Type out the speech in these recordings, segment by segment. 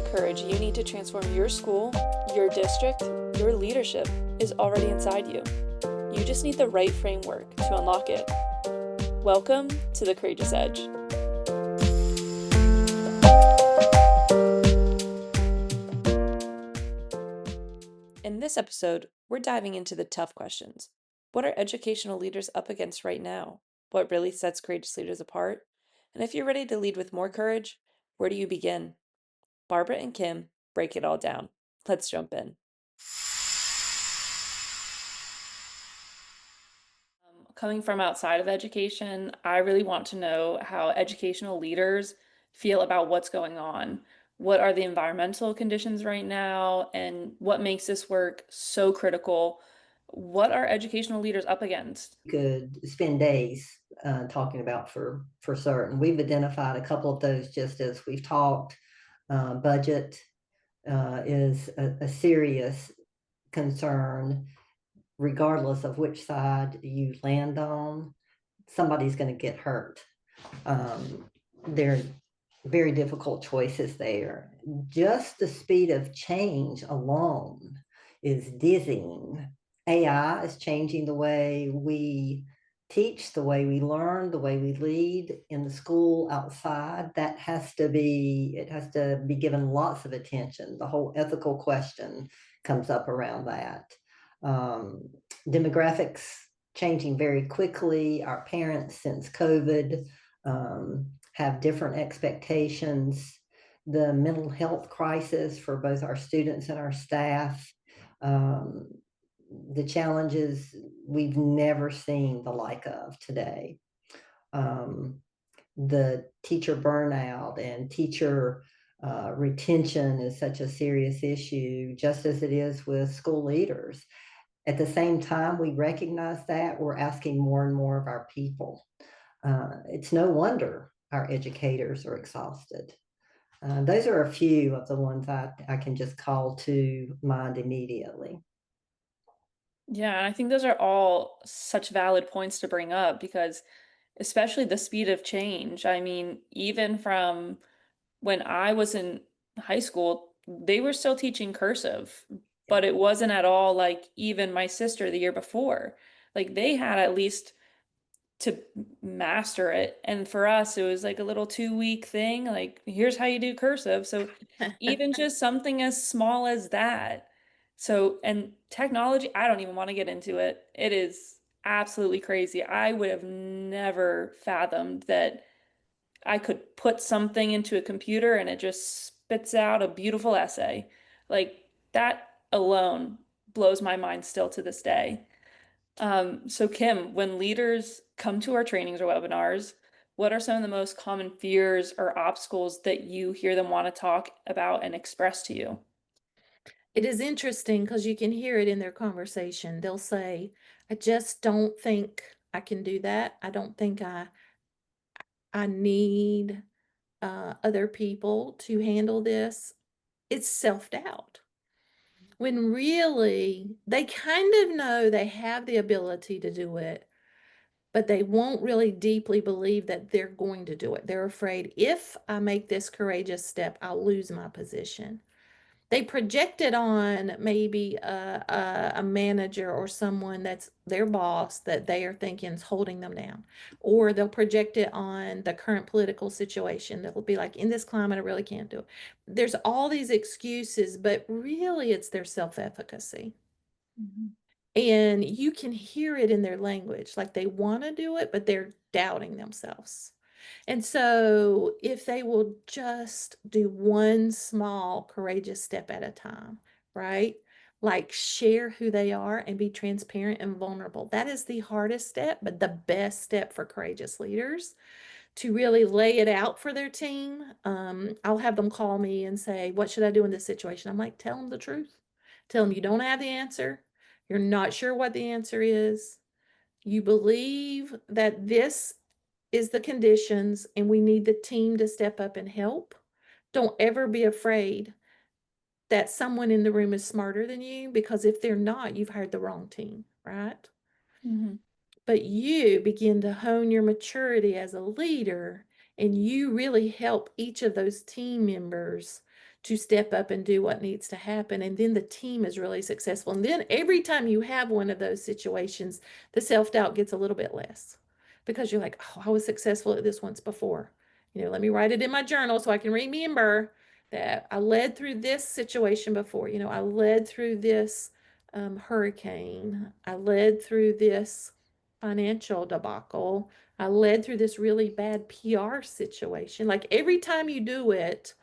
courage you need to transform your school, your district, your leadership is already inside you. You just need the right framework to unlock it. Welcome to the Courageous Edge. In this episode, we're diving into the tough questions. What are educational leaders up against right now? What really sets courageous leaders apart? And if you're ready to lead with more courage, where do you begin? Barbara and Kim break it all down. Let's jump in. Coming from outside of education, I really want to know how educational leaders feel about what's going on. What are the environmental conditions right now, and what makes this work so critical? What are educational leaders up against? Could spend days talking about for certain. We've identified a couple of those just as we've talked. Budget is a serious concern, regardless of which side you land on. Somebody's going to get hurt. There are very difficult choices there. Just the speed of change alone is dizzying. AI is changing the way we teach, the way we learn, the way we lead in the school, outside. It has to be given lots of attention. The whole ethical question comes up around that. Demographics changing very quickly. Our parents, since COVID, have different expectations. The mental health crisis for both our students and our staff, the challenges we've never seen the like of today. The teacher burnout and teacher retention is such a serious issue, just as it is with school leaders. At the same time, we recognize that we're asking more and more of our people. It's no wonder our educators are exhausted. Those are a few of the ones I can just call to mind immediately. Yeah, and I think those are all such valid points to bring up because, especially the speed of change. I mean, even from when I was in high school, they were still teaching cursive, but it wasn't at all like even my sister the year before. Like they had at least to master it. And for us, it was like a little 2 week thing. Like, here's how you do cursive. So even just something as small as that. So, and technology, I don't even want to get into it. It is absolutely crazy. I would have never fathomed that I could put something into a computer and it just spits out a beautiful essay. Like that alone blows my mind still to this day. So Kim, when leaders come to our trainings or webinars, what are some of the most common fears or obstacles that you hear them want to talk about and express to you? It is interesting because you can hear it in their conversation. They'll say, "I just don't think I can do that. I don't think I need other people to handle this." It's self-doubt. When really they kind of know they have the ability to do it, but they won't really deeply believe that they're going to do it. They're afraid if I make this courageous step, I'll lose my position. They project it on maybe a manager or someone that's their boss that they are thinking is holding them down. Or they'll project it on the current political situation. They'll be like, in this climate, I really can't do it. There's all these excuses, but really it's their self-efficacy. Mhm. And you can hear it in their language, like they want to do it, but they're doubting themselves. And so, if they will just do one small, courageous step at a time, right? Like share who they are and be transparent and vulnerable. That is the hardest step, but the best step for courageous leaders to really lay it out for their team. I'll have them call me and say, "What should I do in this situation?" I'm like, "Tell them the truth. Tell them you don't have the answer. You're not sure what the answer is. You believe that this is the conditions and we need the team to step up and help. Don't ever be afraid that someone in the room is smarter than you, because if they're not, you've hired the wrong team, right? Mhm. But you begin to hone your maturity as a leader and you really help each of those team members to step up and do what needs to happen. And then the team is really successful. And then every time you have one of those situations, the self-doubt gets a little bit less because you're like, oh, I was successful at this once before. Let me write it in my journal so I can remember that I led through this situation before. I led through this hurricane. I led through this financial debacle. I led through this really bad PR situation. Like every time you do it,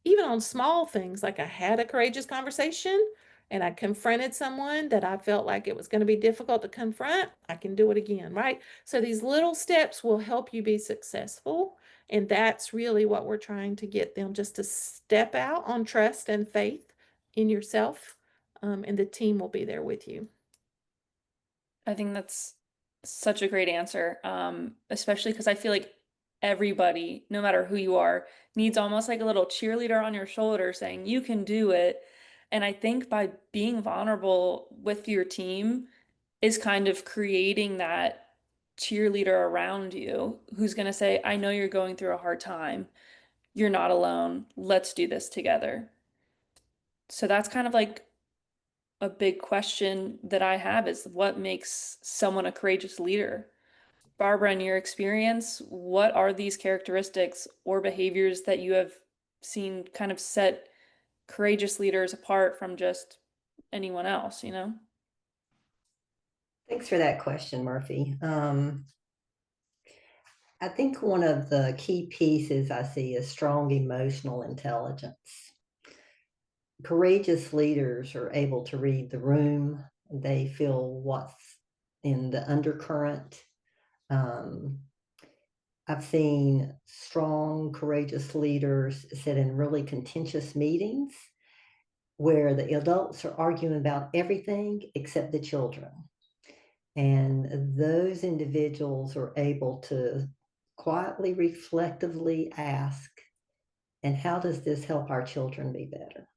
even on small things, like I had a courageous conversation and I confronted someone that I felt like it was going to be difficult to confront, I can do it again, right? So these little steps will help you be successful. And that's really what we're trying to get them, just to step out on trust and faith in yourself, and the team will be there with you. I think that's such a great answer, especially because I feel like everybody, no matter who you are, needs almost like a little cheerleader on your shoulder saying, you can do it. And I think by being vulnerable with your team is kind of creating that cheerleader around you who's going to say, I know you're going through a hard time. You're not alone. Let's do this together. So that's kind of like a big question that I have is what makes someone a courageous leader? Barbara, in your experience, what are these characteristics or behaviors that you have seen kind of set courageous leaders apart from just anyone else, you know? Thanks for that question, Murphy. I think one of the key pieces I see is strong emotional intelligence. Courageous leaders are able to read the room. They feel what's in the undercurrent. Um, I've seen strong, courageous leaders sit in really contentious meetings where the adults are arguing about everything except the children. And those individuals are able to quietly, reflectively ask, and how does this help our children be better?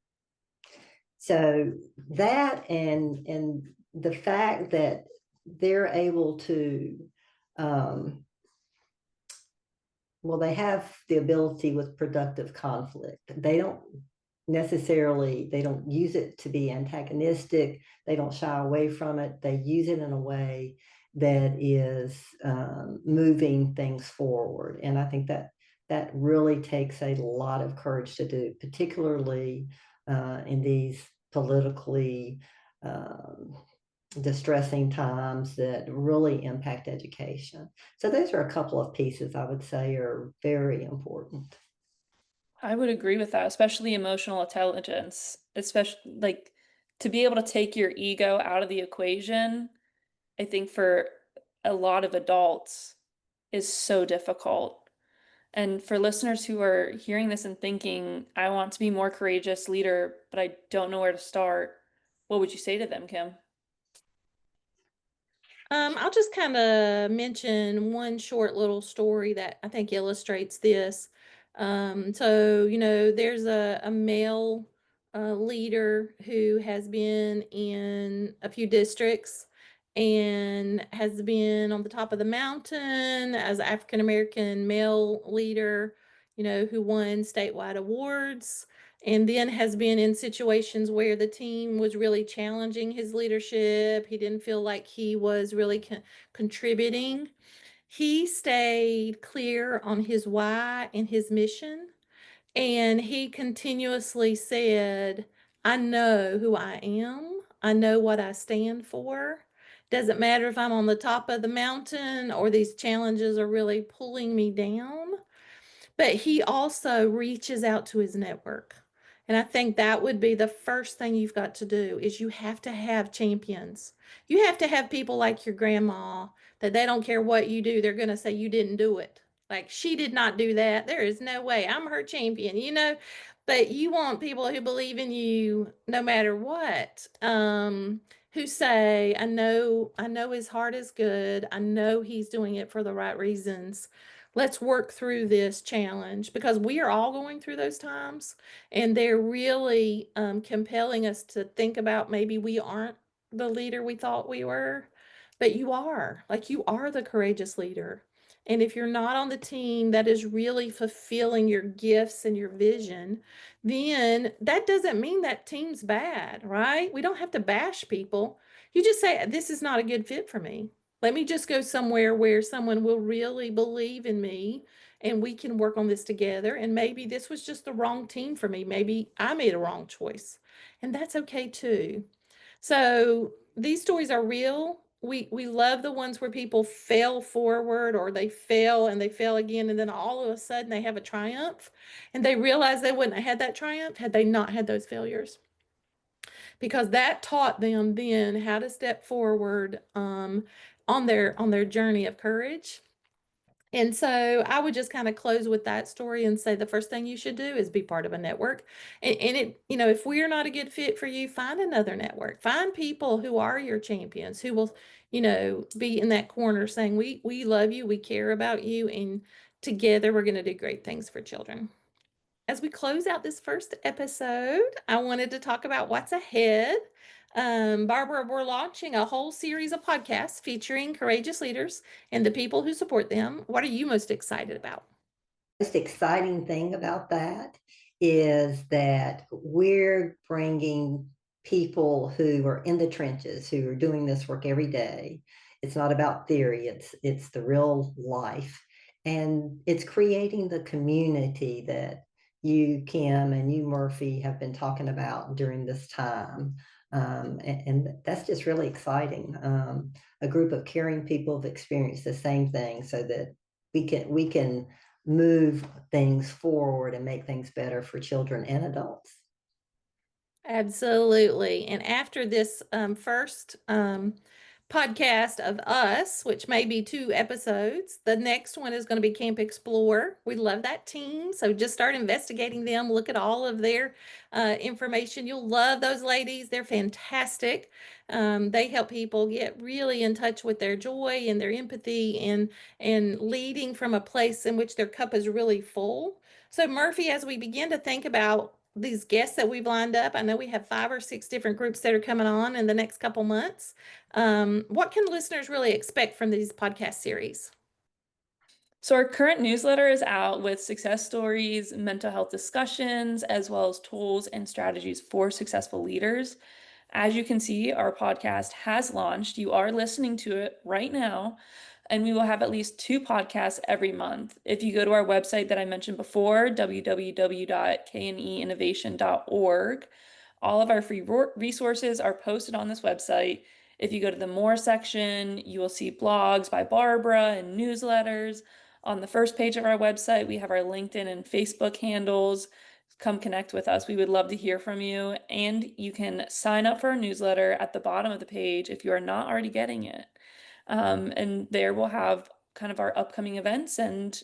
So that and the fact that they're able to well, they have the ability with productive conflict. They don't use it to be antagonistic. They don't shy away from it. They use it in a way that is moving things forward. And I think that really takes a lot of courage to do, particularly in these politically distressing times that really impact education. So those are a couple of pieces I would say are very important. I would agree with that, especially emotional intelligence, especially like to be able to take your ego out of the equation. I think for a lot of adults is so difficult. And for listeners who are hearing this and thinking, I want to be more courageous leader, but I don't know where to start, what would you say to them, Kim? I'll just kind of mention one short little story that I think illustrates this. There's a male leader who has been in a few districts and has been on the top of the mountain as African American male leader, who won statewide awards, and then has been in situations where the team was really challenging his leadership. He didn't feel like he was really contributing. He stayed clear on his why and his mission, and he continuously said, I know who I am, I know what I stand for. Doesn't matter if I'm on the top of the mountain or these challenges are really pulling me down. But he also reaches out to his network. And I think that would be the first thing you've got to do is you have to have champions. You have to have people like your grandma that they don't care what you do, they're going to say you didn't do it. Like she did not do that. There is no way. I'm her champion. But you want people who believe in you no matter what. Who say, I know his heart is good. I know he's doing it for the right reasons. Let's work through this challenge because we are all going through those times, and they're really compelling us to think about maybe we aren't the leader we thought we were, but you are. Like you are the courageous leader. And if you're not on the team that is really fulfilling your gifts and your vision, then that doesn't mean that team's bad, right? We don't have to bash people. You just say, this is not a good fit for me. Let me just go somewhere where someone will really believe in me and we can work on this together. And maybe this was just the wrong team for me. Maybe I made a wrong choice. And that's okay too. So these stories are real. We love the ones where people fail forward or they fail and they fail again, and then all of a sudden they have a triumph and they realize they wouldn't have had that triumph had they not had those failures, because that taught them then how to step forward on their journey of courage. And so I would just kind of close with that story and say the first thing you should do is be part of a network. And it, if we're not a good fit for you, find another network. Find people who are your champions, who will, be in that corner saying, we love you, we care about you, and together we're going to do great things for children. As we close out this first episode, I wanted to talk about what's ahead. Barbara, we're launching a whole series of podcasts featuring courageous leaders and the people who support them. What are you most excited about? Most exciting thing about that is that we're bringing people who are in the trenches, who are doing this work every day. It's not about theory, it's the real life. And it's creating the community that you, Kim, and you, Murphy, have been talking about during this time. And that's just really exciting. A group of caring people have experienced the same thing, so that we can move things forward and make things better for children and adults. Absolutely. And after this first podcast of us, which may be 2 episodes, the next one is going to be Camp Explore. We love that team. So just start investigating them. Look at all of their information. You'll love those ladies. They're fantastic. They help people get really in touch with their joy and their empathy and leading from a place in which their cup is really full. So Murphy, as we begin to think about these guests that we've lined up, I know we have 5 or 6 different groups that are coming on in the next couple months. What can listeners really expect from these podcast series? So our current newsletter is out with success stories, mental health discussions, as well as tools and strategies for successful leaders. As you can see, our podcast has launched. You are listening to it right now, and we will have at least 2 podcasts every month. If you go to our website that I mentioned before, www.kneinnovation.org, all of our free resources are posted on this website. If you go to the More section, you will see blogs by Barbara and newsletters. On the first page of our website, we have our LinkedIn and Facebook handles. Come connect with us. We would love to hear from you. And you can sign up for our newsletter at the bottom of the page if you are not already getting it. And there we'll have kind of our upcoming events and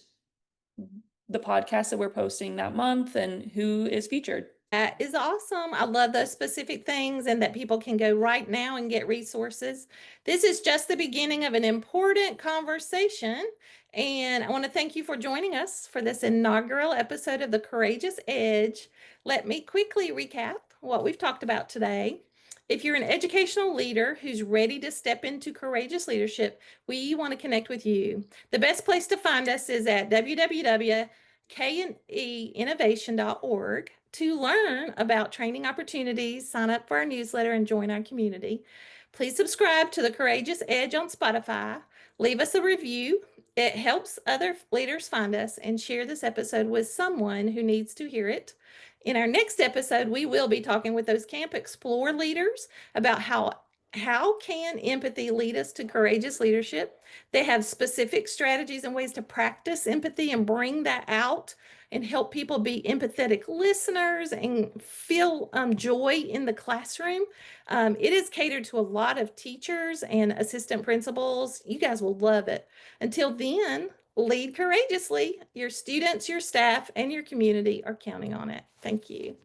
the podcast that we're posting that month and who is featured. That is awesome. I love those specific things and that people can go right now and get resources. This is just the beginning of an important conversation. And I want to thank you for joining us for this inaugural episode of The Courageous Edge. Let me quickly recap what we've talked about today. If you're an educational leader who's ready to step into courageous leadership, we want to connect with you. The best place to find us is at www.kneinnovation.org to learn about training opportunities, sign up for our newsletter, and join our community. Please subscribe to The Courageous Edge on Spotify. Leave us a review. It helps other leaders find us, and share this episode with someone who needs to hear it. In our next episode, we will be talking with those Camp Explore leaders about how can empathy lead us to courageous leadership. They have specific strategies and ways to practice empathy and bring that out and help people be empathetic listeners and feel joy in the classroom. It is catered to a lot of teachers and assistant principals. You guys will love it. Until then, lead courageously. Your students, your staff, and your community are counting on it. Thank you.